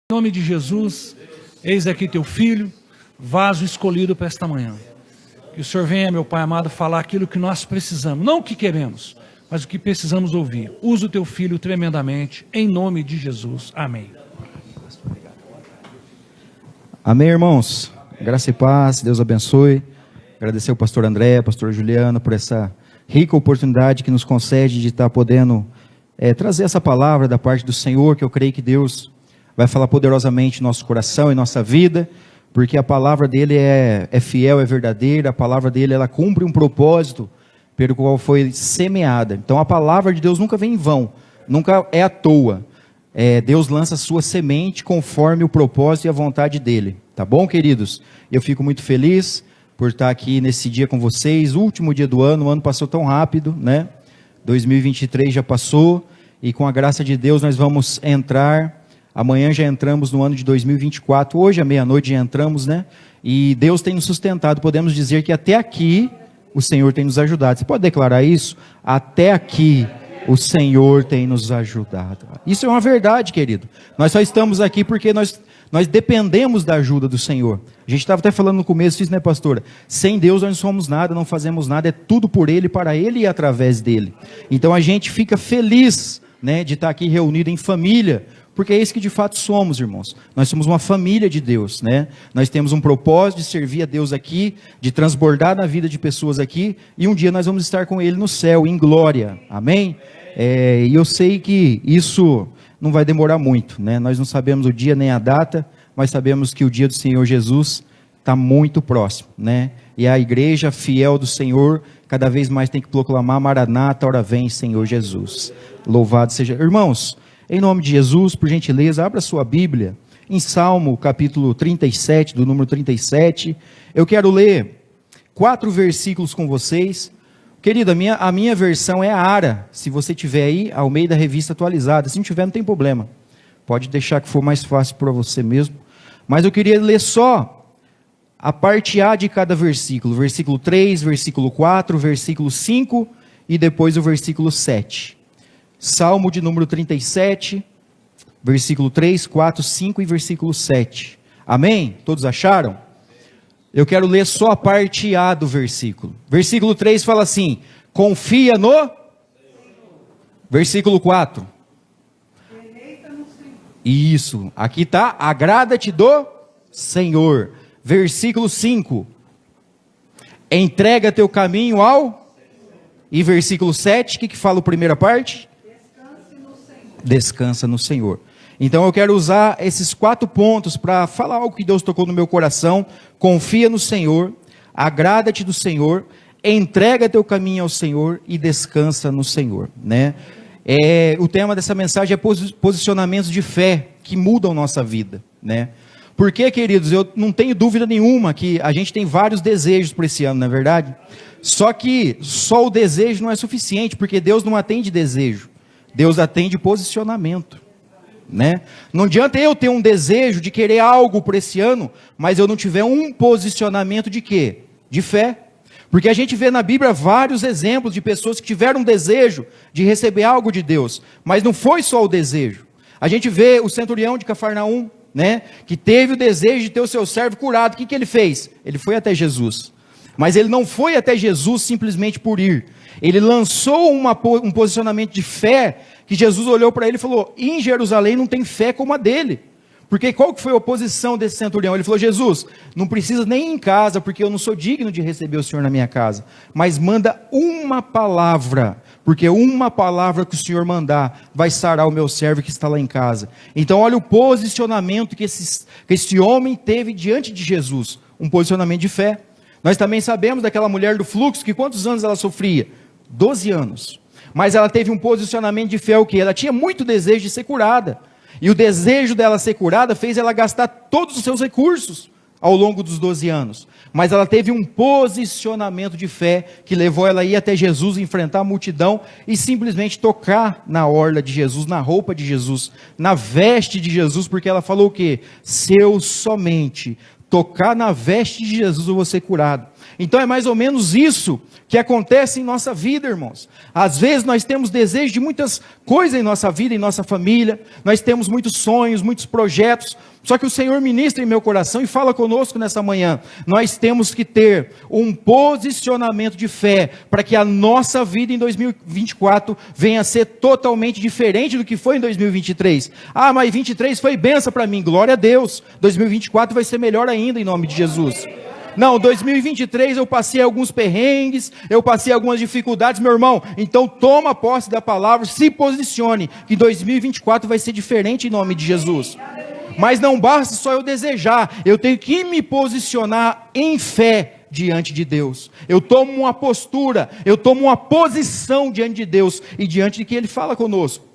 Em nome de Jesus, eis aqui teu filho, vaso escolhido para esta manhã. Que o Senhor venha, meu Pai amado, falar aquilo que nós precisamos, não o que queremos, mas o que precisamos ouvir. Usa o teu filho tremendamente, em nome de Jesus. Amém. Amém, irmãos. Graça e paz, Deus abençoe. Agradecer ao pastor André, pastor Juliano, por essa rica oportunidade que nos concede de estar podendo trazer essa palavra da parte do Senhor, que eu creio que Deus vai falar poderosamente no nosso coração e nossa vida, porque a palavra dele é fiel, é verdadeira, a palavra dele ela cumpre um propósito pelo qual foi semeada. Então a palavra de Deus nunca vem em vão, nunca é à toa. Deus lança a sua semente conforme o propósito e a vontade dele. Tá bom, queridos? Eu fico muito feliz por estar aqui nesse dia com vocês, último dia do ano, o ano passou tão rápido, né? 2023 já passou, e com a graça de Deus nós vamos entrar. Amanhã já entramos no ano de 2024, hoje à meia-noite já entramos, né? E Deus tem nos sustentado, podemos dizer que até aqui o Senhor tem nos ajudado. Você pode declarar isso? Até aqui o Senhor tem nos ajudado. Isso é uma verdade, querido. Nós só estamos aqui porque nós dependemos da ajuda do Senhor. A gente estava até falando no começo disso, né, pastora? Sem Deus nós não somos nada, não fazemos nada, é tudo por Ele, para Ele e através dEle. Então a gente fica feliz, né, de estar aqui reunido em família, porque é isso que de fato somos, irmãos. Nós somos uma família de Deus, né? Nós temos um propósito de servir a Deus aqui, de transbordar na vida de pessoas aqui, e um dia nós vamos estar com Ele no céu, em glória, amém? E eu sei que isso não vai demorar muito, né? Nós não sabemos o dia nem a data, mas sabemos que o dia do Senhor Jesus está muito próximo, né? E a igreja fiel do Senhor cada vez mais tem que proclamar: Maranata, ora vem, Senhor Jesus. Louvado seja. Irmãos, em nome de Jesus, por gentileza, abra sua Bíblia em Salmo capítulo 37, do número 37. Eu quero ler 4 versículos com vocês. Querido, a minha versão é a ARA. Se você tiver aí, ao meio da revista atualizada. Se não tiver, não tem problema. Pode deixar que for mais fácil para você mesmo. Mas eu queria ler só a parte A de cada versículo. Versículo 3, versículo 4, versículo 5 e depois o versículo 7. Salmo de número 37, versículo 3, 4, 5 e versículo 7. Amém? Todos acharam? Eu quero ler só a parte A do versículo. Versículo 3 fala assim: confia no... Versículo 4. Isso, aqui está: agrada-te do Senhor. Versículo 5. Entrega teu caminho ao... E versículo 7, o que fala a primeira parte? Descansa no Senhor. Então eu quero usar esses 4 pontos para falar algo que Deus tocou no meu coração. Confia no Senhor, agrada-te do Senhor, entrega teu caminho ao Senhor e descansa no Senhor, né? O tema dessa mensagem é posicionamentos de fé que mudam nossa vida, né? Porque, queridos, eu não tenho dúvida nenhuma que a gente tem vários desejos para esse ano, não é verdade? Só que só o desejo não é suficiente, porque Deus não atende desejo, Deus atende posicionamento, né? Não adianta eu ter um desejo de querer algo por esse ano, mas eu não tiver um posicionamento de quê? De fé. Porque a gente vê na Bíblia vários exemplos de pessoas que tiveram um desejo de receber algo de Deus, mas não foi só o desejo. A gente vê o centurião de Cafarnaum, né, que teve o desejo de ter o seu servo curado. O que ele fez? Ele foi até Jesus. Mas ele não foi até Jesus simplesmente por ir. Ele lançou um posicionamento de fé, que Jesus olhou para ele e falou: em Jerusalém não tem fé como a dele. Porque qual que foi a oposição desse centurião? Ele falou: Jesus, não precisa nem ir em casa, porque eu não sou digno de receber o Senhor na minha casa. Mas manda uma palavra, porque uma palavra que o Senhor mandar vai sarar o meu servo que está lá em casa. Então olha o posicionamento que esse homem teve diante de Jesus. Um posicionamento de fé. Nós também sabemos daquela mulher do fluxo, que quantos anos ela sofria? 12 anos. Mas ela teve um posicionamento de fé, o quê? Ela tinha muito desejo de ser curada. E o desejo dela ser curada fez ela gastar todos os seus recursos ao longo dos 12 anos. Mas ela teve um posicionamento de fé que levou ela a ir até Jesus, enfrentar a multidão e simplesmente tocar na orla de Jesus, na roupa de Jesus, na veste de Jesus, porque ela falou o quê? Se eu somente tocar na veste de Jesus eu vou ser curado. Então é mais ou menos isso que acontece em nossa vida, irmãos. Às vezes nós temos desejo de muitas coisas em nossa vida, em nossa família, nós temos muitos sonhos, muitos projetos, só que o Senhor ministra em meu coração e fala conosco nessa manhã. Nós temos que ter um posicionamento de fé para que a nossa vida em 2024 venha a ser totalmente diferente do que foi em 2023. Ah, mas 23 foi bênção para mim, glória a Deus. 2024 vai ser melhor ainda em nome de Jesus. Não, 2023 eu passei alguns perrengues, eu passei algumas dificuldades, meu irmão. Então toma posse da palavra, se posicione, que 2024 vai ser diferente em nome de Jesus. Mas não basta só eu desejar, eu tenho que me posicionar em fé diante de Deus. Eu tomo uma postura, eu tomo uma posição diante de Deus e diante de que Ele fala conosco.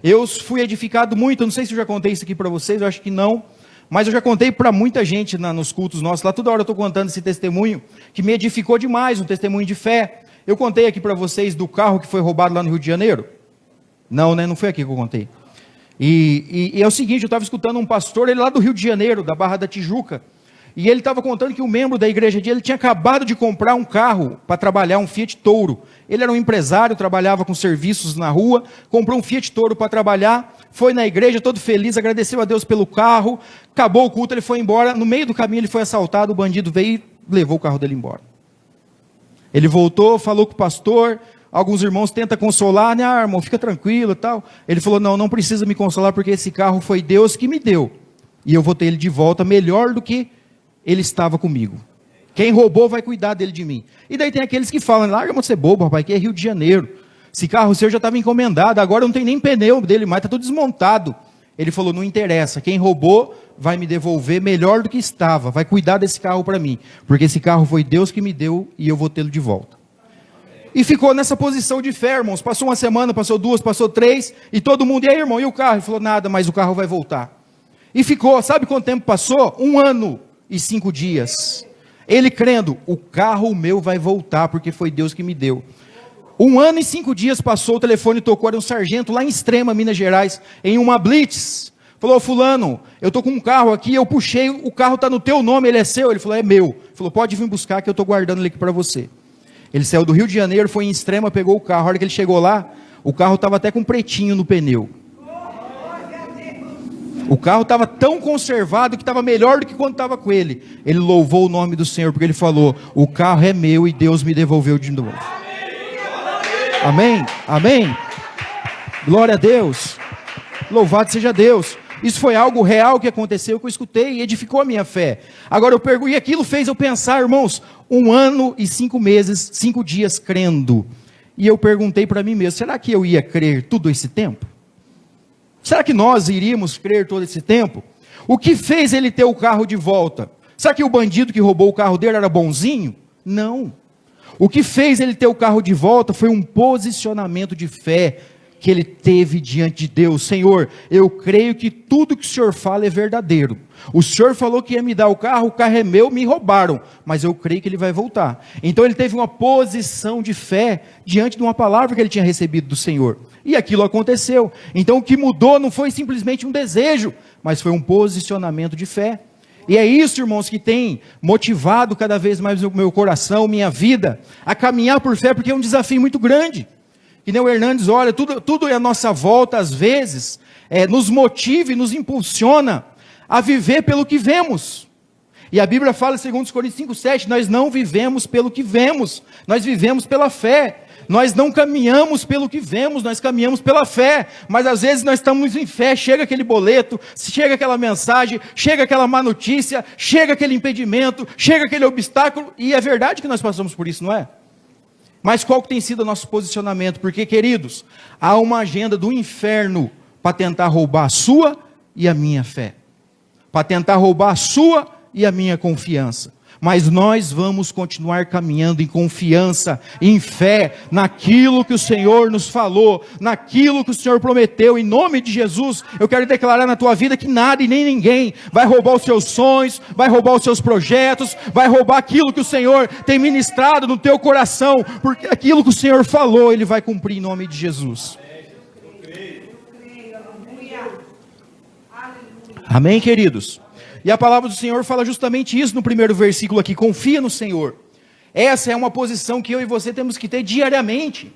Eu fui edificado muito, não sei se eu já contei isso aqui para vocês, eu acho que não, mas eu já contei para muita gente nos cultos nossos, lá toda hora eu estou contando esse testemunho, que me edificou demais, um testemunho de fé. Eu contei aqui para vocês do carro que foi roubado lá no Rio de Janeiro? Não, né? Não foi aqui que eu contei. E é o seguinte, eu estava escutando um pastor, ele lá do Rio de Janeiro, da Barra da Tijuca, e ele estava contando que um membro da igreja dele tinha acabado de comprar um carro para trabalhar, um Fiat Toro. Ele era um empresário, trabalhava com serviços na rua, comprou um Fiat Toro para trabalhar, foi na igreja todo feliz, agradeceu a Deus pelo carro, acabou o culto, ele foi embora, no meio do caminho ele foi assaltado, o bandido veio e levou o carro dele embora. Ele voltou, falou com o pastor, alguns irmãos tentam consolar, né, irmão, fica tranquilo e tal. Ele falou, não precisa me consolar, porque esse carro foi Deus que me deu, e eu vou ter ele de volta melhor do que ele estava comigo. Quem roubou vai cuidar dele de mim. E daí tem aqueles que falam, larga de ser bobo, rapaz, aqui é Rio de Janeiro. Esse carro seu já estava encomendado, agora não tem nem pneu dele mais, está tudo desmontado. Ele falou, não interessa, quem roubou vai me devolver melhor do que estava, vai cuidar desse carro para mim, porque esse carro foi Deus que me deu e eu vou tê-lo de volta. E ficou nessa posição de fé, irmãos. Passou uma semana, passou duas, passou três, e todo mundo, e aí, irmão, e o carro? Ele falou, nada, mas o carro vai voltar. E ficou, sabe quanto tempo passou? 1 ano e 5 dias. Ele crendo, o carro meu vai voltar, porque foi Deus que me deu. 1 ano e 5 dias passou, o telefone tocou, era um sargento lá em Extrema, Minas Gerais, em uma blitz. Falou, fulano, eu estou com um carro aqui, eu puxei, o carro está no teu nome, ele é seu? Ele falou, é meu. Ele falou, pode vir buscar que eu estou guardando ele aqui para você. Ele saiu do Rio de Janeiro, foi em Extrema, pegou o carro. A hora que ele chegou lá, o carro estava até com um pretinho no pneu. O carro estava tão conservado que estava melhor do que quando estava com ele. Ele louvou o nome do Senhor, porque ele falou, o carro é meu e Deus me devolveu de novo. Amém? Amém? Glória a Deus. Louvado seja Deus. Isso foi algo real que aconteceu, que eu escutei e edificou a minha fé. Agora eu pergunto, e aquilo fez eu pensar, irmãos, 1 ano e 5 meses, 5 dias crendo. E eu perguntei para mim mesmo, será que eu ia crer todo esse tempo? Será que nós iríamos crer todo esse tempo? O que fez ele ter o carro de volta? Será que o bandido que roubou o carro dele era bonzinho? Não. O que fez ele ter o carro de volta foi um posicionamento de fé que ele teve diante de Deus. Senhor, eu creio que tudo que o Senhor fala é verdadeiro. O Senhor falou que ia me dar o carro é meu, me roubaram, mas eu creio que ele vai voltar. Então ele teve uma posição de fé diante de uma palavra que ele tinha recebido do Senhor. E aquilo aconteceu. Então o que mudou não foi simplesmente um desejo, mas foi um posicionamento de fé. E é isso, irmãos, que tem motivado cada vez mais o meu coração, minha vida, a caminhar por fé, porque é um desafio muito grande. Que nem o Hernandes, olha, tudo é a nossa volta, às vezes, nos motiva e nos impulsiona a viver pelo que vemos. E a Bíblia fala, segundo Coríntios 5:7, nós não vivemos pelo que vemos, nós vivemos pela fé. Nós não caminhamos pelo que vemos, nós caminhamos pela fé. Mas às vezes nós estamos em fé, chega aquele boleto, chega aquela mensagem, chega aquela má notícia, chega aquele impedimento, chega aquele obstáculo, e é verdade que nós passamos por isso, não é? Mas qual que tem sido o nosso posicionamento? Porque, queridos, há uma agenda do inferno para tentar roubar a sua e a minha fé. Para tentar roubar a sua e a minha confiança. Mas nós vamos continuar caminhando em confiança, em fé, naquilo que o Senhor nos falou, naquilo que o Senhor prometeu. Em nome de Jesus, eu quero declarar na tua vida que nada e nem ninguém vai roubar os seus sonhos, vai roubar os seus projetos, vai roubar aquilo que o Senhor tem ministrado no teu coração, porque aquilo que o Senhor falou, Ele vai cumprir em nome de Jesus. Amém, queridos? E a palavra do Senhor fala justamente isso no primeiro versículo aqui, confia no Senhor. Essa é uma posição que eu e você temos que ter diariamente.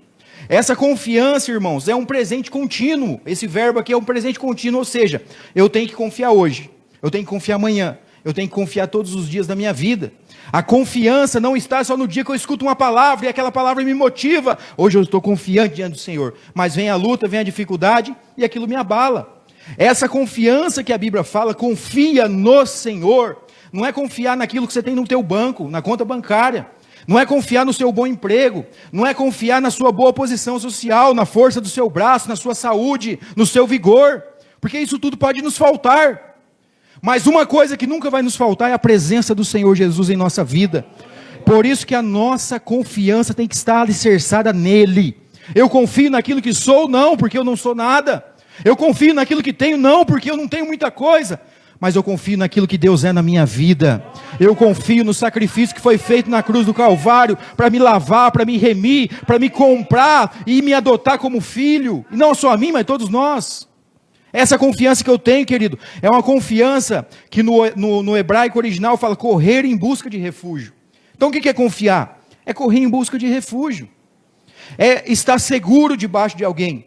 Essa confiança, irmãos, é um presente contínuo. Esse verbo aqui é um presente contínuo, ou seja, eu tenho que confiar hoje, eu tenho que confiar amanhã, eu tenho que confiar todos os dias da minha vida. A confiança não está só no dia que eu escuto uma palavra e aquela palavra me motiva. Hoje eu estou confiante diante do Senhor, mas vem a luta, vem a dificuldade e aquilo me abala. Essa confiança que a Bíblia fala, confia no Senhor, não é confiar naquilo que você tem no teu banco, na conta bancária. Não é confiar no seu bom emprego, não é confiar na sua boa posição social, na força do seu braço, na sua saúde, no seu vigor, porque isso tudo pode nos faltar. Mas uma coisa que nunca vai nos faltar é a presença do Senhor Jesus em nossa vida. Por isso que a nossa confiança tem que estar alicerçada nele. Eu confio naquilo que sou, não, porque eu não sou nada. Eu confio naquilo que tenho, não, porque eu não tenho muita coisa. Mas eu confio naquilo que Deus é na minha vida. Eu confio no sacrifício que foi feito na cruz do Calvário, para me lavar, para me remir, para me comprar e me adotar como filho. E não só a mim, mas todos nós. Essa confiança que eu tenho, querido, é uma confiança que no hebraico original fala correr em busca de refúgio. Então o que é confiar? É correr em busca de refúgio. É estar seguro debaixo de alguém.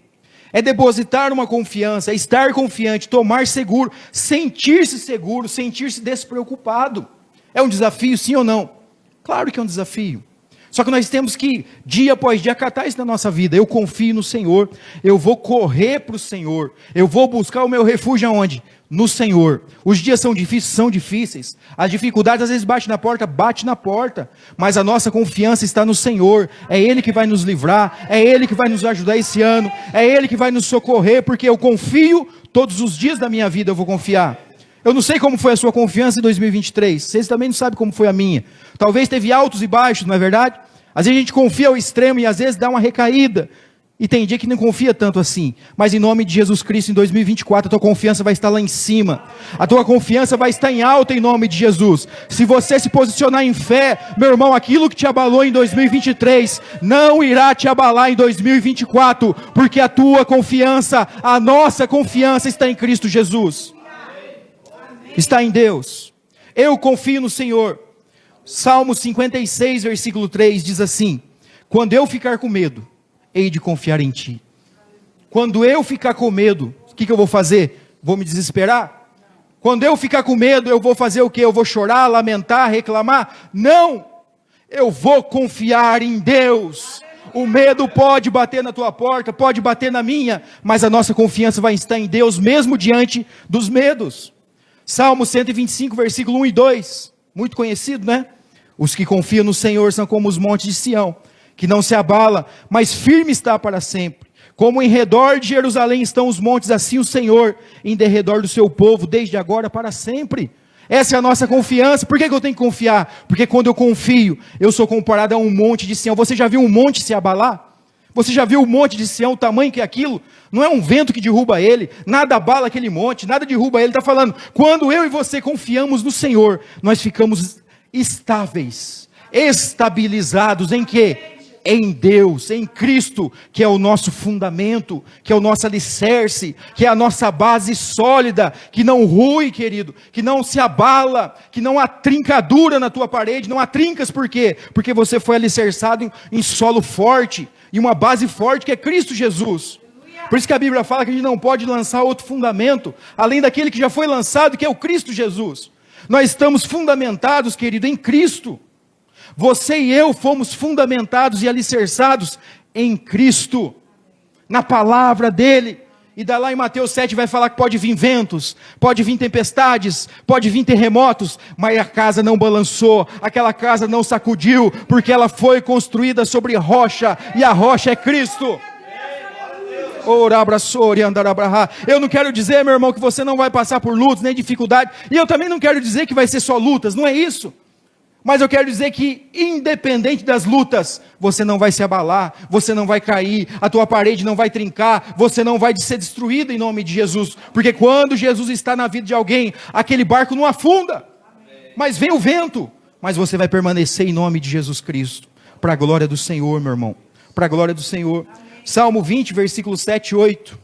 É depositar uma confiança, é estar confiante, tomar seguro, sentir-se despreocupado. É um desafio, sim ou não? Claro que é um desafio. Só que nós temos que, dia após dia, acatar isso na nossa vida. Eu confio no Senhor, eu vou correr para o Senhor, eu vou buscar o meu refúgio aonde? No Senhor. Os dias são difíceis, as dificuldades às vezes bate na porta, mas a nossa confiança está no Senhor. É Ele que vai nos livrar, é Ele que vai nos ajudar esse ano, é Ele que vai nos socorrer, porque eu confio, todos os dias da minha vida eu vou confiar. Eu não sei como foi a sua confiança em 2023, vocês também não sabem como foi a minha. Talvez teve altos e baixos, não é verdade? Às vezes a gente confia ao extremo e às vezes dá uma recaída. E tem dia que não confia tanto assim. Mas em nome de Jesus Cristo, em 2024, a tua confiança vai estar lá em cima. A tua confiança vai estar em alta em nome de Jesus. Se você se posicionar em fé, meu irmão, aquilo que te abalou em 2023, não irá te abalar em 2024. Porque a tua confiança, a nossa confiança está em Cristo Jesus. Está em Deus. Eu confio no Senhor. Salmo 56, versículo 3 diz assim: quando eu ficar com medo, hei de confiar em ti. Quando eu ficar com medo, o que eu vou fazer? Vou me desesperar? Quando eu ficar com medo, eu vou fazer o quê? Eu vou chorar, lamentar, reclamar? Não! Eu vou confiar em Deus. O medo pode bater na tua porta, pode bater na minha, mas a nossa confiança vai estar em Deus, mesmo diante dos medos. Salmo 125, versículo 1 e 2, muito conhecido, né? Os que confiam no Senhor são como os montes de Sião, que não se abala, mas firme está para sempre. Como em redor de Jerusalém estão os montes, assim o Senhor em derredor do seu povo, desde agora para sempre. Essa é a nossa confiança. Por que eu tenho que confiar? Porque quando eu confio, eu sou comparado a um monte de Sião. Você já viu um monte se abalar? Você já viu um monte de Sião, o tamanho que é aquilo? Não é um vento que derruba ele, nada abala aquele monte, nada derruba ele. Ele está falando, quando eu e você confiamos no Senhor, nós ficamos estáveis, estabilizados em quê? Em Deus, em Cristo, que é o nosso fundamento, que é o nosso alicerce, que é a nossa base sólida, que não rui, querido, que não se abala, que não há trincadura na tua parede, não há trincas, por quê? Porque você foi alicerçado em solo forte, e uma base forte que é Cristo Jesus. Por isso que a Bíblia fala que a gente não pode lançar outro fundamento, além daquele que já foi lançado, que é o Cristo Jesus. Nós estamos fundamentados, querido, em Cristo. Você e eu fomos fundamentados e alicerçados em Cristo, na palavra dele. E daí lá em Mateus 7 vai falar que pode vir ventos, pode vir tempestades, pode vir terremotos, mas a casa não balançou, aquela casa não sacudiu, porque ela foi construída sobre rocha, e a rocha é Cristo. Eu não quero dizer, meu irmão, que você não vai passar por lutas, nem dificuldades, e eu também não quero dizer que vai ser só lutas, não é isso. Mas eu quero dizer que, independente das lutas, você não vai se abalar, você não vai cair, a tua parede não vai trincar, você não vai ser destruído em nome de Jesus. Porque quando Jesus está na vida de alguém, aquele barco não afunda, mas vem o vento, mas você vai permanecer em nome de Jesus Cristo, para a glória do Senhor, meu irmão, para a glória do Senhor. Salmo 20, versículos 7 e 8.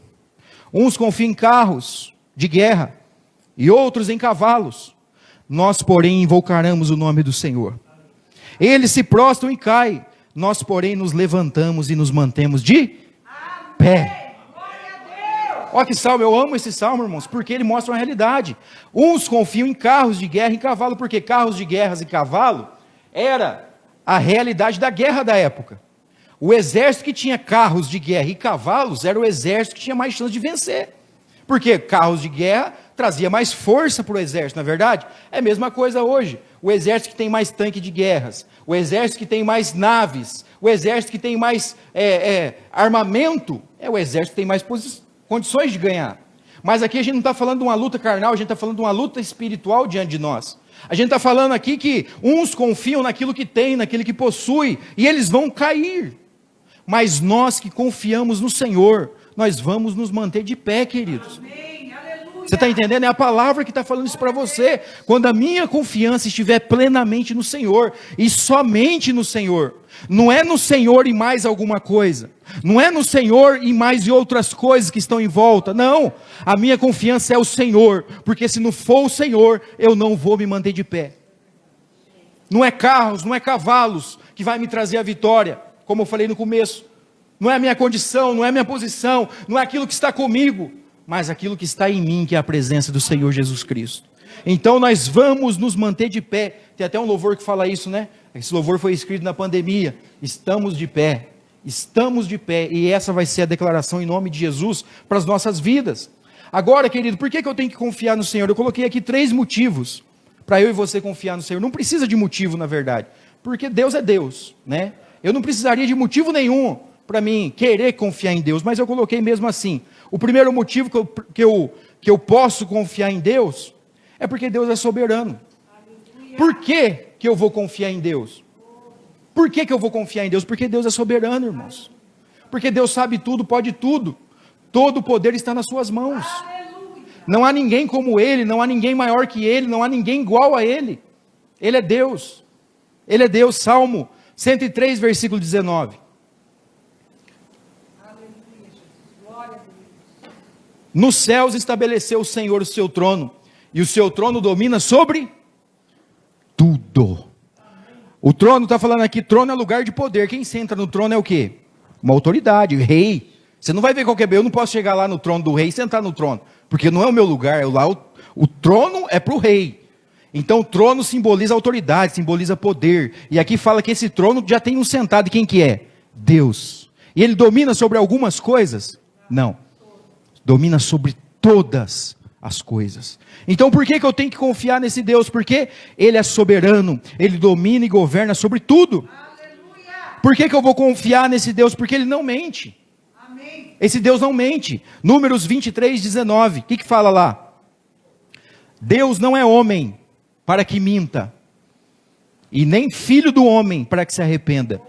Uns confiam em carros de guerra, e outros em cavalos. Nós, porém, invocaremos o nome do Senhor. Eles se prostram e caem. Nós, porém, nos levantamos e nos mantemos de pé. Olha que salmo, eu amo esse salmo, irmãos, porque ele mostra uma realidade. Uns confiam em carros de guerra e em cavalo, porque carros de guerras e cavalo era a realidade da guerra da época. O exército que tinha carros de guerra e cavalos era o exército que tinha mais chance de vencer. Porque carros de guerra trazia mais força para o exército, na verdade? É a mesma coisa hoje. O exército que tem mais tanque de guerras, o exército que tem mais naves, o exército que tem mais armamento, é o exército que tem mais condições de ganhar. Mas aqui a gente não está falando de uma luta carnal, a gente está falando de uma luta espiritual diante de nós. A gente está falando aqui que uns confiam naquilo que tem, naquilo que possui, e eles vão cair. Mas nós que confiamos no Senhor, nós vamos nos manter de pé, queridos. Você está entendendo? É a palavra que está falando isso para você. Quando a minha confiança estiver plenamente no Senhor, e somente no Senhor, não é no Senhor e mais alguma coisa, não é no Senhor e mais outras coisas que estão em volta, não, a minha confiança é o Senhor, porque se não for o Senhor, eu não vou me manter de pé. Não é carros, não é cavalos que vai me trazer a vitória, como eu falei no começo, não é a minha condição, não é a minha posição, não é aquilo que está comigo, mas aquilo que está em mim, que é a presença do Senhor Jesus Cristo. Então nós vamos nos manter de pé. Tem até um louvor que fala isso, né? Esse louvor foi escrito na pandemia. Estamos de pé, e essa vai ser a declaração em nome de Jesus para as nossas vidas. Agora, querido, por que eu tenho que confiar no Senhor? Eu coloquei aqui 3 motivos para eu e você confiar no Senhor. Não precisa de motivo, na verdade, porque Deus é Deus, né? Eu não precisaria de motivo nenhum para mim querer confiar em Deus, mas eu coloquei mesmo assim. O primeiro motivo que eu posso confiar em Deus é porque Deus é soberano. Por que eu vou confiar em Deus? Por que eu vou confiar em Deus? Porque Deus é soberano, irmãos. Porque Deus sabe tudo, pode tudo. Todo o poder está nas suas mãos. Não há ninguém como Ele, não há ninguém maior que Ele, não há ninguém igual a Ele. Ele é Deus. Ele é Deus. Salmo 103, versículo 19. Nos céus estabeleceu o Senhor o seu trono, e o seu trono domina sobre tudo. O trono, está falando aqui, trono é lugar de poder. Quem senta no trono é o quê? Uma autoridade, rei. Você não vai ver qualquer bem, eu não posso chegar lá no trono do rei e sentar no trono, porque não é o meu lugar, o trono é para o rei. Então o trono simboliza autoridade, simboliza poder, e aqui fala que esse trono já tem um sentado, e quem que é? Deus. E ele domina sobre algumas coisas? Não. Domina sobre todas as coisas. Então por que eu tenho que confiar nesse Deus? Porque Ele é soberano, Ele domina e governa sobre tudo. Por que eu vou confiar nesse Deus? Porque Ele não mente. Amém. Esse Deus não mente. Números 23, 19, o que fala lá? Deus não é homem para que minta, e nem filho do homem para que se arrependa.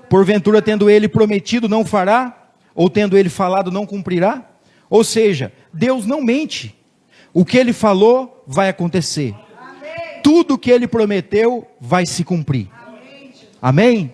Porventura tendo Ele prometido não fará, ou tendo Ele falado não cumprirá? Ou seja, Deus não mente. O que Ele falou vai acontecer. Amém. Tudo o que Ele prometeu vai se cumprir. Amém. Amém?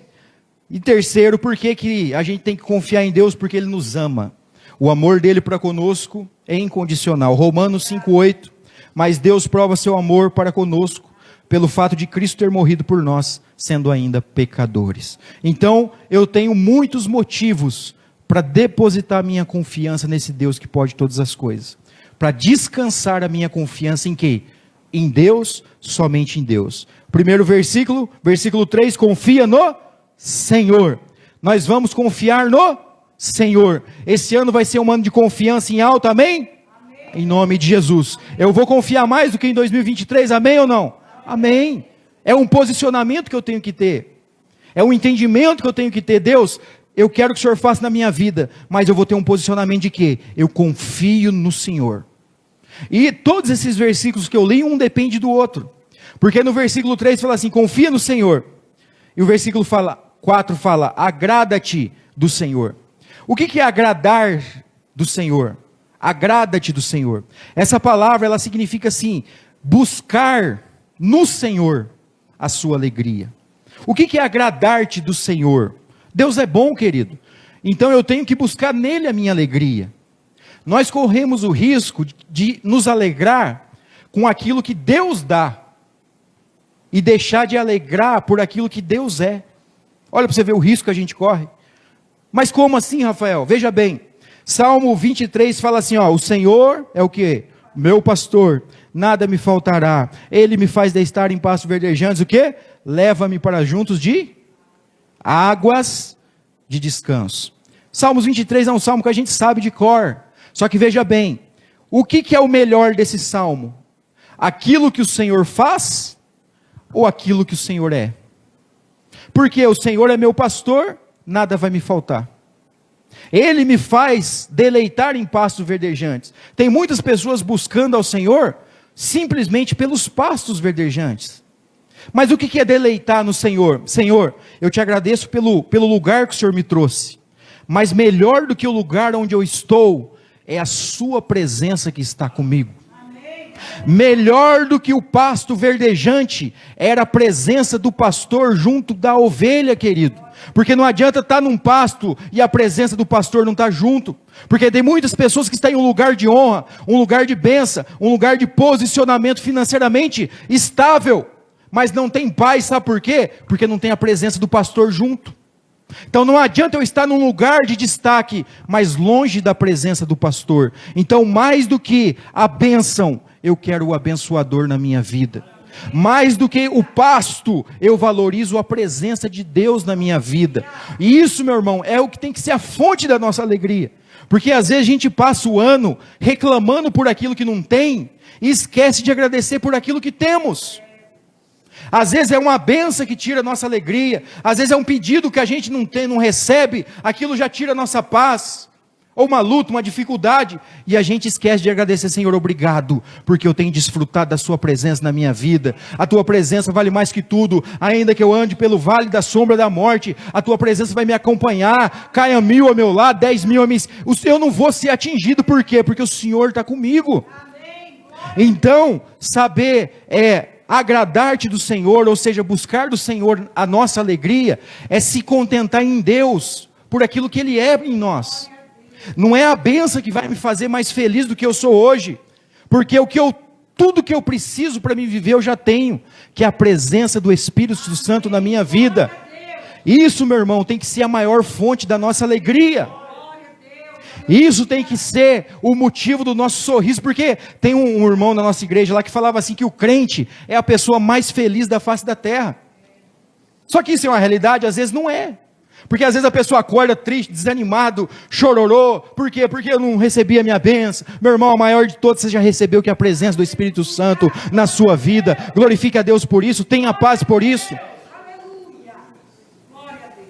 E terceiro, por que a gente tem que confiar em Deus? Porque Ele nos ama. O amor dEle para conosco é incondicional. Romanos 5,8. Mas Deus prova seu amor para conosco pelo fato de Cristo ter morrido por nós, sendo ainda pecadores. Então, eu tenho muitos motivos para depositar minha confiança nesse Deus que pode todas as coisas. Para descansar a minha confiança em quê? Em Deus, somente em Deus. Primeiro versículo, versículo 3, confia no Senhor. Nós vamos confiar no Senhor. Esse ano vai ser um ano de confiança em alto, amém? Amém. Em nome de Jesus. Eu vou confiar mais do que em 2023, amém ou não? Amém. É um posicionamento que eu tenho que ter. É um entendimento que eu tenho que ter. Deus, eu quero que o Senhor faça na minha vida, mas eu vou ter um posicionamento de quê? Eu confio no Senhor. E todos esses versículos que eu li, um depende do outro. Porque no versículo 3 fala assim, confia no Senhor. E o versículo 4 fala, agrada-te do Senhor. O que é agradar do Senhor? Agrada-te do Senhor. Essa palavra, ela significa assim, buscar no Senhor a sua alegria. O que é agradar-te do Senhor? Deus é bom, querido. Então eu tenho que buscar nele a minha alegria. Nós corremos o risco de nos alegrar com aquilo que Deus dá. e deixar de alegrar por aquilo que Deus é. Olha para você ver o risco que a gente corre. Mas como assim, Rafael? Veja bem, Salmo 23 fala assim, ó, o Senhor é o quê? Meu pastor, nada me faltará. Ele me faz deitar em pastos verdejantes, o quê? Leva-me para juntos de águas de descanso. Salmos 23 é um salmo que a gente sabe de cor. Só que veja bem, o que é o melhor desse salmo? Aquilo que o Senhor faz ou aquilo que o Senhor é? Porque o Senhor é meu pastor, nada vai me faltar. Ele me faz deleitar em pastos verdejantes. Tem muitas pessoas buscando ao Senhor simplesmente pelos pastos verdejantes. Mas o que é deleitar no Senhor? Senhor, eu te agradeço pelo lugar que o Senhor me trouxe. Mas melhor do que o lugar onde eu estou, é a sua presença que está comigo. Melhor do que o pasto verdejante, era a presença do pastor junto da ovelha, querido. Porque não adianta estar num pasto e a presença do pastor não estar junto. Porque tem muitas pessoas que estão em um lugar de honra, um lugar de bênção, um lugar de posicionamento financeiramente estável, mas não tem paz, sabe por quê? Porque não tem a presença do pastor junto. Então não adianta eu estar num lugar de destaque, mas longe da presença do pastor. Então mais do que a bênção, eu quero o abençoador na minha vida. Mais do que o pasto, eu valorizo a presença de Deus na minha vida. E isso, meu irmão, é o que tem que ser a fonte da nossa alegria. Porque às vezes a gente passa o ano reclamando por aquilo que não tem, e esquece de agradecer por aquilo que temos. Às vezes é uma benção que tira a nossa alegria, às vezes é um pedido que a gente não recebe, aquilo já tira a nossa paz, ou uma luta, uma dificuldade, e a gente esquece de agradecer, Senhor, obrigado, porque eu tenho desfrutado da sua presença na minha vida. A tua presença vale mais que tudo, ainda que eu ande pelo vale da sombra da morte, a tua presença vai me acompanhar, caia 1000 ao meu lado, 10.000 a mim, eu não vou ser atingido, por quê? Porque o Senhor está comigo. Então, saber agradar-te do Senhor, ou seja, buscar do Senhor a nossa alegria, é se contentar em Deus, por aquilo que Ele é em nós. Não é a bênção que vai me fazer mais feliz do que eu sou hoje, porque tudo que eu preciso para me viver eu já tenho, que é a presença do Espírito Santo na minha vida. Isso, meu irmão, tem que ser a maior fonte da nossa alegria. Isso tem que ser o motivo do nosso sorriso, porque tem um irmão na nossa igreja lá que falava assim, que o crente é a pessoa mais feliz da face da terra. Só que isso é uma realidade, às vezes não é. Porque às vezes a pessoa acorda triste, desanimado, chororô. Por quê? Porque eu não recebi a minha bênção. Meu irmão, a maior de todas, você já recebeu, que é a presença do Espírito Santo na sua vida. Glorifique a Deus por isso, tenha paz por isso.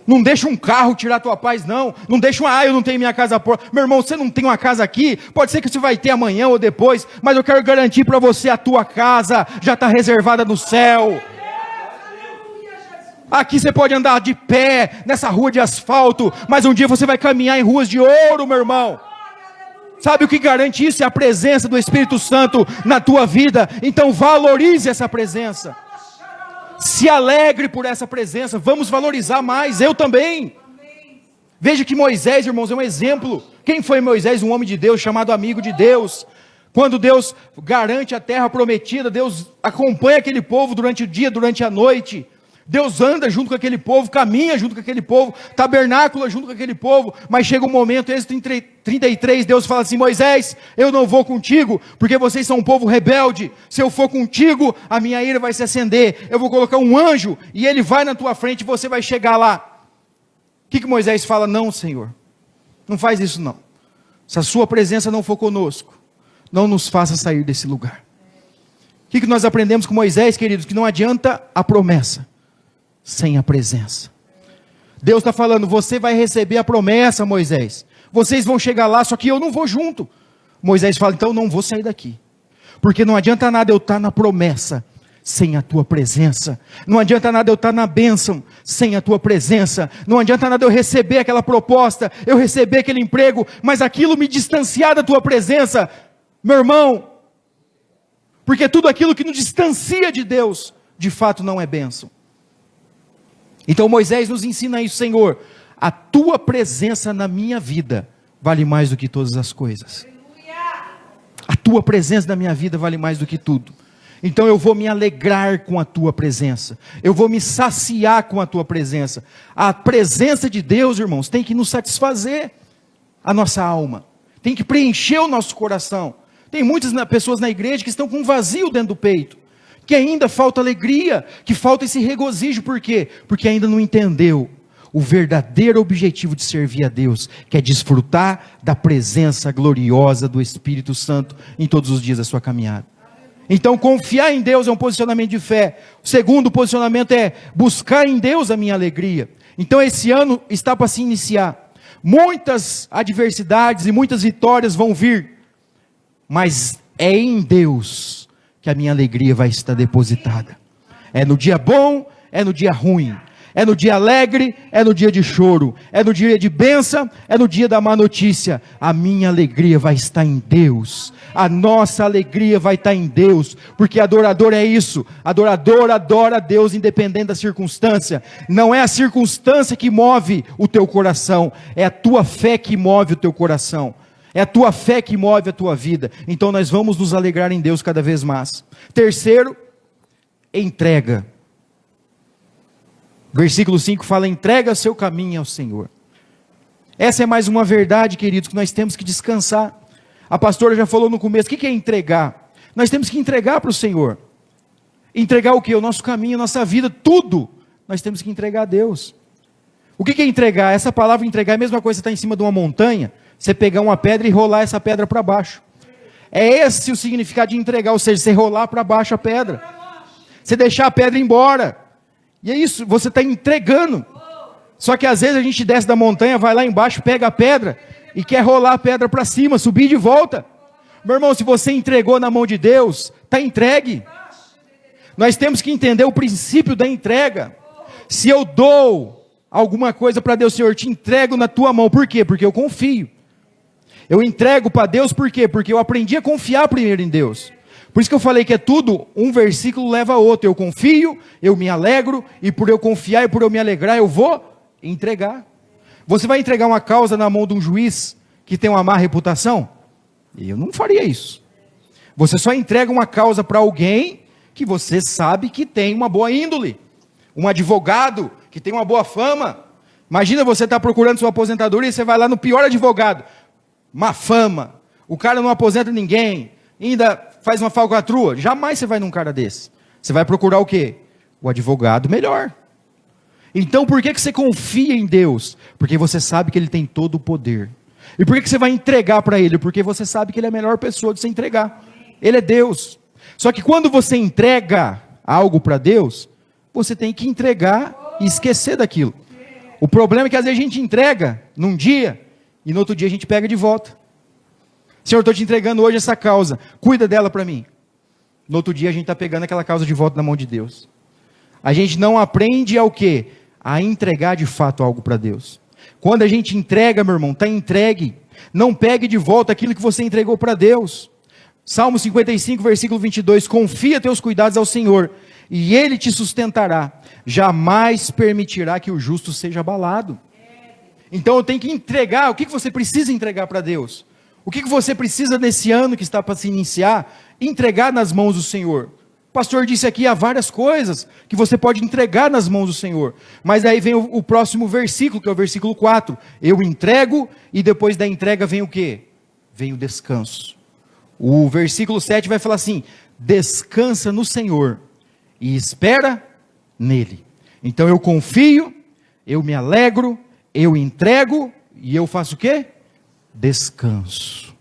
Não deixa um carro tirar a tua paz, não. Não deixa eu não tenho minha casa própria. Meu irmão, você não tem uma casa aqui, pode ser que você vai ter amanhã ou depois, mas eu quero garantir para você, a tua casa já está reservada no céu. Aqui você pode andar de pé, nessa rua de asfalto, mas um dia você vai caminhar em ruas de ouro, meu irmão. Sabe o que garante isso? É a presença do Espírito Santo na tua vida. Então valorize essa presença. Se alegre por essa presença, vamos valorizar mais, eu também. Veja que Moisés, irmãos, é um exemplo. Quem foi Moisés? Um homem de Deus, chamado amigo de Deus. Quando Deus garante a terra prometida, Deus acompanha aquele povo durante o dia, durante a noite. Deus anda junto com aquele povo, caminha junto com aquele povo, tabernácula junto com aquele povo, mas chega um momento, Êxodo 33, Deus fala assim, Moisés, eu não vou contigo, porque vocês são um povo rebelde, se eu for contigo, a minha ira vai se acender, eu vou colocar um anjo, e ele vai na tua frente, e você vai chegar lá. O que Moisés fala? Não, Senhor, não faz isso não, se a sua presença não for conosco, não nos faça sair desse lugar. O que nós aprendemos com Moisés, queridos? Que não adianta a promessa sem a presença. Deus está falando, você vai receber a promessa, Moisés, vocês vão chegar lá, só que eu não vou junto. Moisés fala, então não vou sair daqui, porque não adianta nada eu estar na promessa sem a tua presença, não adianta nada eu estar na bênção sem a tua presença, não adianta nada eu receber aquela proposta, eu receber aquele emprego, mas aquilo me distanciar da tua presença, meu irmão, porque tudo aquilo que nos distancia de Deus, de fato não é bênção. Então Moisés nos ensina isso, Senhor, a tua presença na minha vida vale mais do que todas as coisas. A tua presença na minha vida vale mais do que tudo. Então eu vou me alegrar com a tua presença, eu vou me saciar com a tua presença. A presença de Deus, irmãos, tem que nos satisfazer a nossa alma, tem que preencher o nosso coração. Tem muitas pessoas na igreja que estão com um vazio dentro do peito, que ainda falta alegria, que falta esse regozijo. Por quê? Porque ainda não entendeu o verdadeiro objetivo de servir a Deus, que é desfrutar da presença gloriosa do Espírito Santo em todos os dias da sua caminhada. Então confiar em Deus é um posicionamento de fé. O segundo posicionamento é buscar em Deus a minha alegria. Então esse ano está para se iniciar. Muitas adversidades e muitas vitórias vão vir, mas é em Deus que a minha alegria vai estar depositada. É no dia bom, é no dia ruim, é no dia alegre, é no dia de choro, é no dia de bênção, é no dia da má notícia. A minha alegria vai estar em Deus, a nossa alegria vai estar em Deus, porque adorador é isso, adorador adora a Deus independente da circunstância. Não é a circunstância que move o teu coração, é a tua fé que move o teu coração, é a tua fé que move a tua vida. Então nós vamos nos alegrar em Deus cada vez mais. Terceiro, entrega. Versículo 5 fala: entrega seu caminho ao Senhor. Essa é mais uma verdade, queridos, que nós temos que descansar. A pastora já falou no começo, o que é entregar? Nós temos que entregar para o Senhor. Entregar o quê? O nosso caminho, a nossa vida, tudo, nós temos que entregar a Deus. O que é entregar? Essa palavra entregar é a mesma coisa que você está em cima de uma montanha, você pegar uma pedra e rolar essa pedra para baixo. É esse o significado de entregar, ou seja, você rolar para baixo a pedra, você deixar a pedra embora. E é isso, você está entregando. Só que às vezes a gente desce da montanha, vai lá embaixo, pega a pedra e quer rolar a pedra para cima, subir de volta. Meu irmão, se você entregou na mão de Deus, está entregue. Nós temos que entender o princípio da entrega. Se eu dou alguma coisa para Deus, Senhor, te entrego na tua mão. Por quê? Porque eu confio. Eu entrego para Deus, por quê? Porque eu aprendi a confiar primeiro em Deus. Por isso que eu falei que é tudo, um versículo leva a outro. Eu confio, eu me alegro, e por eu confiar e por eu me alegrar, eu vou entregar. Você vai entregar uma causa na mão de um juiz que tem uma má reputação? Eu não faria isso. Você só entrega uma causa para alguém que você sabe que tem uma boa índole. Um advogado que tem uma boa fama. Imagina você estar procurando sua aposentadoria e você vai lá no pior advogado. Má fama. O cara não aposenta ninguém. Ainda faz uma falcatrua. Jamais você vai num cara desse. Você vai procurar o quê? O advogado melhor. Então por que você confia em Deus? Porque você sabe que Ele tem todo o poder. E por que você vai entregar para Ele? Porque você sabe que Ele é a melhor pessoa de você entregar. Ele é Deus. Só que quando você entrega algo para Deus, você tem que entregar e esquecer daquilo. O problema é que às vezes a gente entrega num dia e no outro dia a gente pega de volta. Senhor, estou te entregando hoje essa causa, cuida dela para mim. No outro dia a gente está pegando aquela causa de volta na mão de Deus. A gente não aprende ao quê? A entregar de fato algo para Deus. Quando a gente entrega, meu irmão, está entregue. Não pegue de volta aquilo que você entregou para Deus. Salmo 55, versículo 22, confia teus cuidados ao Senhor, e Ele te sustentará, jamais permitirá que o justo seja abalado. Então eu tenho que entregar, o que você precisa entregar para Deus? O que você precisa nesse ano que está para se iniciar? Entregar nas mãos do Senhor. O pastor disse aqui, há várias coisas que você pode entregar nas mãos do Senhor. Mas aí vem o próximo versículo, que é o versículo 4. Eu entrego, e depois da entrega vem o quê? Vem o descanso. O versículo 7 vai falar assim, descansa no Senhor e espera nele. Então eu confio, eu me alegro, eu entrego, e eu faço o quê? Descanso.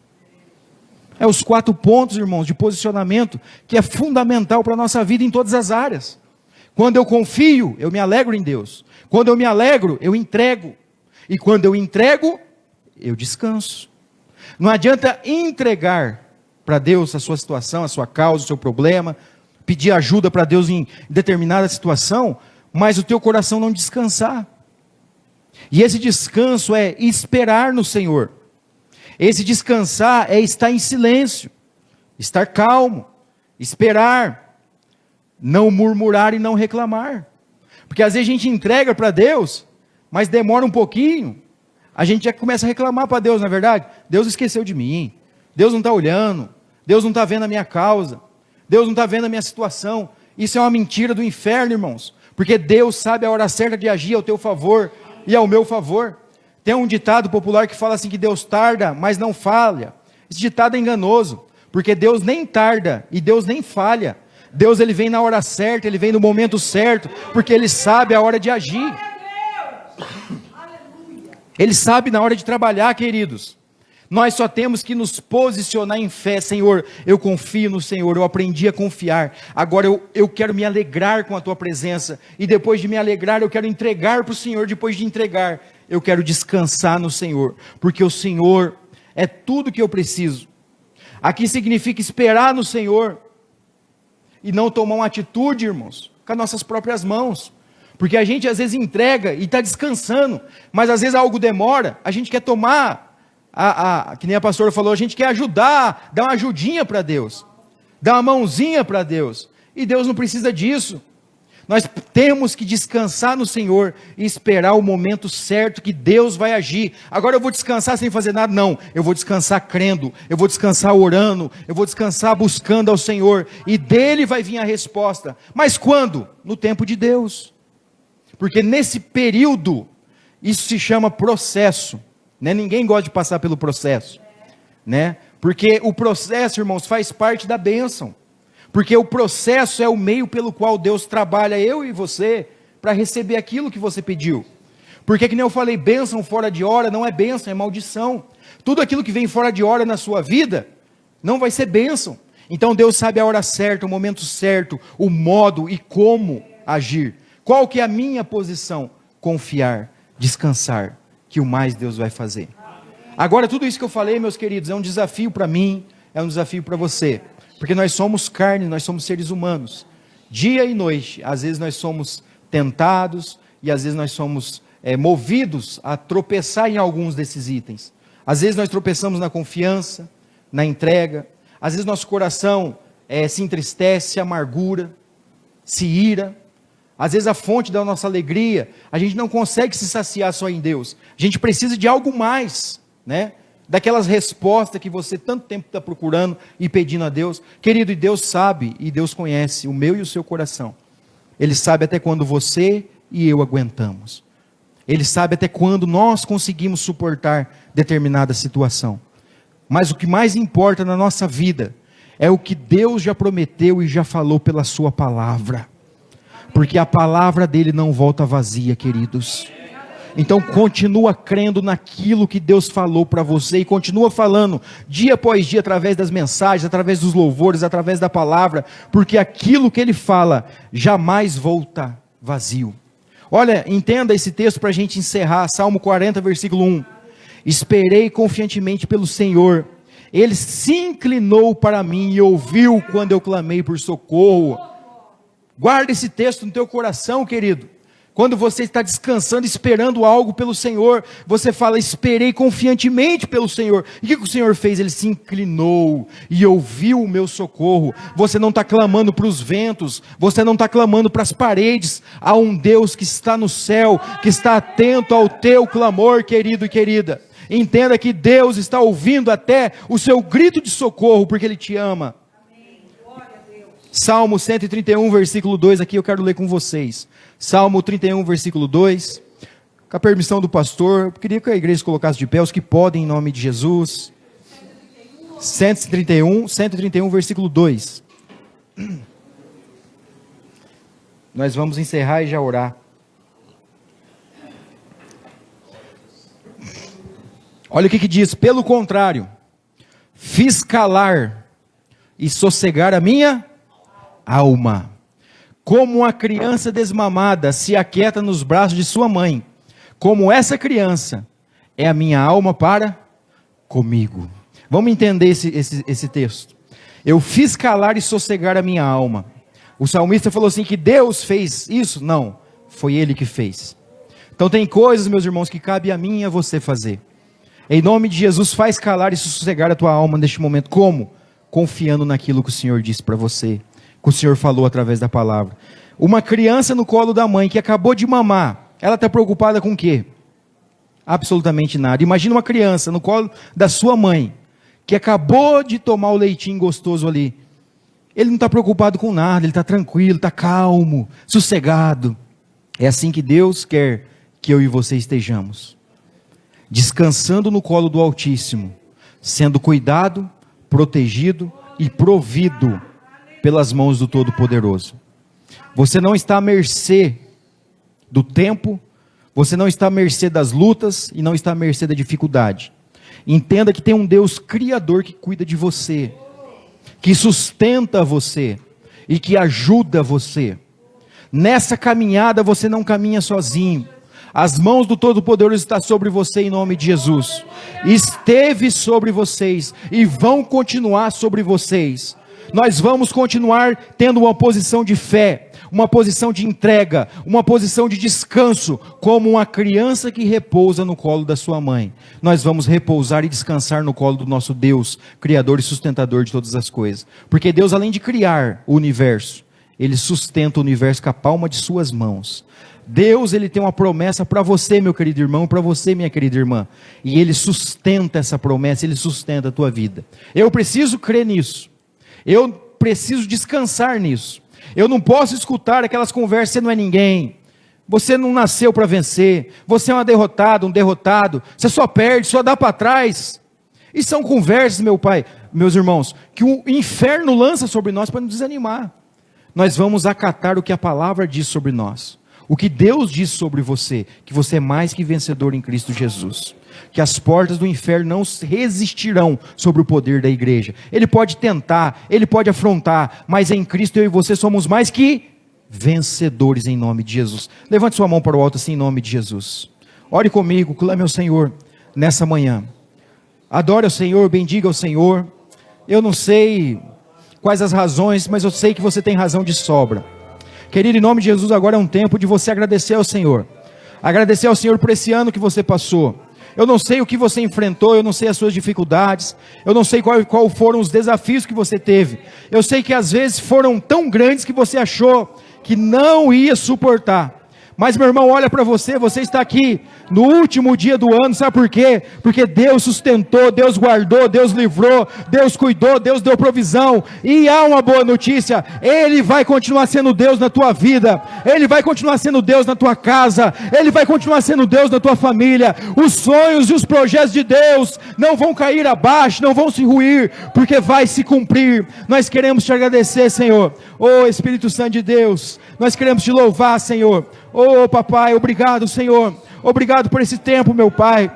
É os 4 pontos, irmãos, de posicionamento que é fundamental para a nossa vida em todas as áreas. Quando eu confio, eu me alegro em Deus. Quando eu me alegro, eu entrego. E quando eu entrego, eu descanso. Não adianta entregar para Deus a sua situação, a sua causa, o seu problema, pedir ajuda para Deus em determinada situação, mas o teu coração não descansar. E esse descanso é esperar no Senhor. Esse descansar é estar em silêncio, estar calmo, esperar, não murmurar e não reclamar. Porque às vezes a gente entrega para Deus, mas demora um pouquinho, a gente já começa a reclamar para Deus, não é verdade? Deus esqueceu de mim, Deus não está olhando, Deus não está vendo a minha causa, Deus não está vendo a minha situação. Isso é uma mentira do inferno, irmãos, porque Deus sabe a hora certa de agir ao teu favor e ao meu favor. Tem um ditado popular que fala assim, que Deus tarda, mas não falha. Esse ditado é enganoso, porque Deus nem tarda e Deus nem falha. Deus, ele vem na hora certa, ele vem no momento certo, porque ele sabe a hora de agir. Ele sabe na hora de trabalhar, queridos. Nós só temos que nos posicionar em fé. Senhor, eu confio no Senhor, eu aprendi a confiar. Agora eu quero me alegrar com a tua presença. E depois de me alegrar, eu quero entregar para o Senhor. Depois de entregar, eu quero descansar no Senhor. Porque o Senhor é tudo que eu preciso. Aqui significa esperar no Senhor. E não tomar uma atitude, irmãos, com as nossas próprias mãos. Porque a gente às vezes entrega e está descansando. Mas às vezes algo demora, a gente quer tomar... que nem a pastora falou, a gente quer ajudar, dar uma ajudinha para Deus, dar uma mãozinha para Deus, e Deus não precisa disso. Nós temos que descansar no Senhor, e esperar o momento certo que Deus vai agir. Agora eu vou descansar sem fazer nada? Não, eu vou descansar crendo, eu vou descansar orando, eu vou descansar buscando ao Senhor, e dele vai vir a resposta. Mas quando? No tempo de Deus, porque nesse período, isso se chama processo. Né? Ninguém gosta de passar pelo processo, né? Porque o processo, irmãos, faz parte da bênção, porque o processo é o meio pelo qual Deus trabalha eu e você, para receber aquilo que você pediu. Porque que nem eu falei, bênção fora de hora não é bênção, é maldição. Tudo aquilo que vem fora de hora na sua vida, não vai ser bênção. Então Deus sabe a hora certa, o momento certo, o modo e como agir. Qual que é a minha posição? Confiar, descansar, que o mais Deus vai fazer. Agora tudo isso que eu falei, meus queridos, é um desafio para mim, é um desafio para você, porque nós somos carne, nós somos seres humanos, dia e noite, às vezes nós somos tentados, e às vezes nós somos movidos a tropeçar em alguns desses itens. Às vezes nós tropeçamos na confiança, na entrega, às vezes nosso coração se entristece, se amargura, se ira. Às vezes a fonte da nossa alegria, a gente não consegue se saciar só em Deus. A gente precisa de algo mais, né? Daquelas respostas que você tanto tempo está procurando e pedindo a Deus. Querido, e Deus sabe, e Deus conhece o meu e o seu coração. Ele sabe até quando você e eu aguentamos. Ele sabe até quando nós conseguimos suportar determinada situação. Mas o que mais importa na nossa vida é o que Deus já prometeu e já falou pela sua palavra. Porque a palavra dele não volta vazia, queridos. Então continua crendo naquilo que Deus falou para você, e continua falando dia após dia, através das mensagens, através dos louvores, através da palavra, porque aquilo que ele fala jamais volta vazio. Olha, entenda esse texto para a gente encerrar, Salmo 40, versículo 1. Esperei confiantemente pelo Senhor, ele se inclinou para mim e ouviu quando eu clamei por socorro. Guarda esse texto no teu coração, querido. Quando você está descansando, esperando algo pelo Senhor, você fala, esperei confiantemente pelo Senhor. E o que o Senhor fez? Ele se inclinou e ouviu o meu socorro. Você não está clamando para os ventos, você não está clamando para as paredes. Há um Deus que está no céu, que está atento ao teu clamor, querido e querida. Entenda que Deus está ouvindo até o seu grito de socorro, porque Ele te ama. Salmo 131, versículo 2, aqui eu quero ler com vocês. Salmo 31, versículo 2. Com a permissão do pastor, eu queria que a igreja colocasse de pé, os que podem, em nome de Jesus. 131, versículo 2. Nós vamos encerrar e já orar. Olha o que diz, pelo contrário, fiz calar e sossegar a minha alma, como uma criança desmamada se aquieta nos braços de sua mãe, como essa criança é a minha alma para comigo. Vamos entender esse texto. Eu fiz calar e sossegar a minha alma. O salmista falou assim, que Deus fez isso? Não, foi Ele que fez. Então tem coisas, meus irmãos, que cabe a mim e a você fazer. Em nome de Jesus, faz calar e sossegar a tua alma neste momento. Como? Confiando naquilo que o Senhor disse para você, que o Senhor falou através da palavra. Uma criança no colo da mãe que acabou de mamar, ela está preocupada com o quê? Absolutamente nada. Imagina uma criança no colo da sua mãe, que acabou de tomar o leitinho gostoso ali. Ele não está preocupado com nada, ele está tranquilo, está calmo, sossegado. É assim que Deus quer que eu e você estejamos, descansando no colo do Altíssimo, sendo cuidado, protegido e provido pelas mãos do Todo-Poderoso. Você não está à mercê do tempo, você não está à mercê das lutas e não está à mercê da dificuldade. Entenda que tem um Deus criador que cuida de você, que sustenta você e que ajuda você. Nessa caminhada você não caminha sozinho. As mãos do Todo-Poderoso estão sobre você em nome de Jesus. Esteve sobre vocês e vão continuar sobre vocês. Nós vamos continuar tendo uma posição de fé, uma posição de entrega, uma posição de descanso, como uma criança que repousa no colo da sua mãe. Nós vamos repousar e descansar no colo do nosso Deus, Criador e sustentador de todas as coisas. Porque Deus, além de criar o universo, Ele sustenta o universo com a palma de suas mãos. Deus, Ele tem uma promessa para você, meu querido irmão, para você, minha querida irmã. E Ele sustenta essa promessa, Ele sustenta a tua vida. Eu preciso crer nisso. Eu preciso descansar nisso. Eu não posso escutar aquelas conversas, você não é ninguém, você não nasceu para vencer, você é uma derrotada, um derrotado, você só perde, só dá para trás. E são conversas, meu pai, meus irmãos, que o inferno lança sobre nós para nos desanimar. Nós vamos acatar o que a palavra diz sobre nós, o que Deus diz sobre você, que você é mais que vencedor em Cristo Jesus. Que as portas do inferno não resistirão sobre o poder da igreja. Ele pode tentar, ele pode afrontar, mas em Cristo eu e você somos mais que vencedores em nome de Jesus. Levante sua mão para o alto assim em nome de Jesus. Ore comigo, clame ao Senhor nessa manhã. Adore ao Senhor, bendiga ao Senhor. Eu não sei quais as razões, mas eu sei que você tem razão de sobra. Querido, em nome de Jesus, agora é um tempo de você agradecer ao Senhor. Agradecer ao Senhor por esse ano que você passou. Eu não sei o que você enfrentou, eu não sei as suas dificuldades, eu não sei qual foram os desafios que você teve. Eu sei que às vezes foram tão grandes que você achou que não ia suportar. Mas meu irmão, olha para você, você está aqui no último dia do ano, sabe por quê? Porque Deus sustentou, Deus guardou, Deus livrou, Deus cuidou, Deus deu provisão. E há uma boa notícia, Ele vai continuar sendo Deus na tua vida, Ele vai continuar sendo Deus na tua casa, Ele vai continuar sendo Deus na tua família. Os sonhos e os projetos de Deus não vão cair abaixo, não vão se ruir, porque vai se cumprir. Nós queremos te agradecer, Senhor. Oh Espírito Santo de Deus, nós queremos te louvar, Senhor. Oh papai, obrigado, Senhor. Obrigado por esse tempo, meu Pai.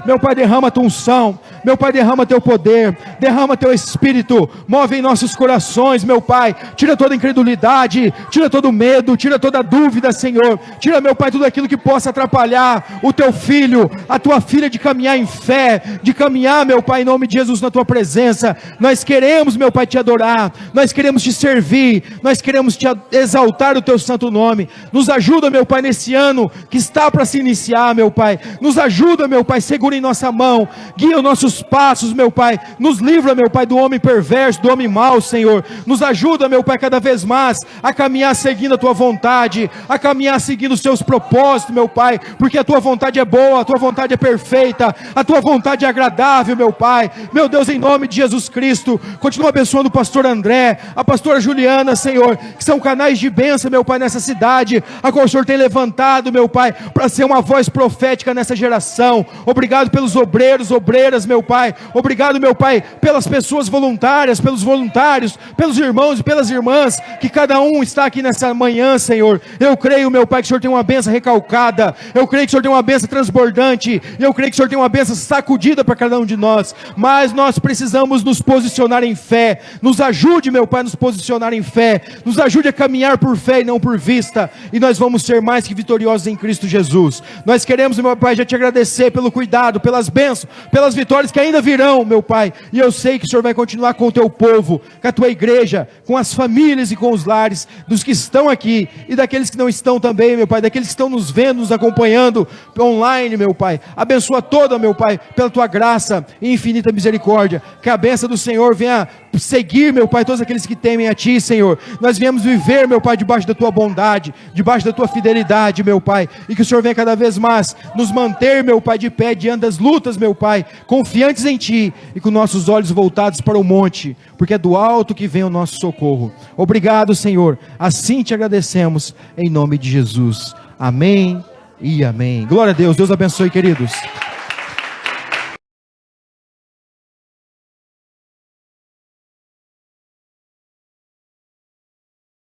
Meu Pai, derrama a tua unção. Meu Pai, derrama teu poder. Derrama teu Espírito. Move em nossos corações, meu Pai. Tira toda incredulidade. Tira todo medo. Tira toda dúvida, Senhor. Tira, meu Pai, tudo aquilo que possa atrapalhar o teu filho, a tua filha, de caminhar em fé. De caminhar, meu Pai, em nome de Jesus, na tua presença. Nós queremos, meu Pai, te adorar. Nós queremos te servir. Nós queremos te exaltar o teu santo nome. Nos ajuda, meu Pai, nesse ano que está para se iniciar, meu Pai. Nos ajuda, meu Pai, segura em nossa mão, guia os nossos passos, meu Pai. Nos livra, meu Pai, do homem perverso, do homem mau, Senhor. Nos ajuda, meu Pai, cada vez mais a caminhar seguindo a tua vontade, a caminhar seguindo os seus propósitos, meu Pai, porque a tua vontade é boa, a tua vontade é perfeita, a tua vontade é agradável, meu Pai. Meu Deus, em nome de Jesus Cristo, continua abençoando o pastor André, a pastora Juliana, Senhor, que são canais de bênção, meu Pai, nessa cidade, a qual o Senhor tem levantado, meu Pai, para ser uma voz profética nessa geração. Obrigado pelos obreiros, obreiras, meu Pai. Obrigado, meu Pai, pelas pessoas voluntárias, pelos voluntários, pelos irmãos e pelas irmãs, que cada um está aqui nessa manhã, Senhor. Eu creio, meu Pai, que o Senhor tem uma bênção recalcada. Eu creio que o Senhor tem uma bênção transbordante. Eu creio que o Senhor tem uma bênção sacudida para cada um de nós. Mas nós precisamos nos posicionar em fé. Nos ajude, meu Pai, a nos posicionar em fé. Nos ajude a caminhar por fé e não por vista. E nós vamos ser mais que vitoriosos em Cristo Jesus. Nós queremos, meu Pai, já te agradecer pelo cuidado, pelas bênçãos, pelas vitórias que ainda virão, meu Pai. E eu sei que o Senhor vai continuar com o teu povo, com a tua igreja, com as famílias e com os lares dos que estão aqui e daqueles que não estão também, meu Pai, daqueles que estão nos vendo, nos acompanhando online, meu Pai. Abençoa toda, meu Pai, pela tua graça e infinita misericórdia. Que a bênção do Senhor venha seguir, meu Pai, todos aqueles que temem a Ti, Senhor. Nós viemos viver, meu Pai, debaixo da Tua bondade, debaixo da Tua fidelidade, meu Pai. E que o Senhor venha cada vez mais nos manter, meu Pai, de pé diante das lutas, meu Pai, confiantes em Ti e com nossos olhos voltados para o monte, porque é do alto que vem o nosso socorro. Obrigado, Senhor. Assim te agradecemos, em nome de Jesus. Amém e amém. Glória a Deus. Deus abençoe, queridos.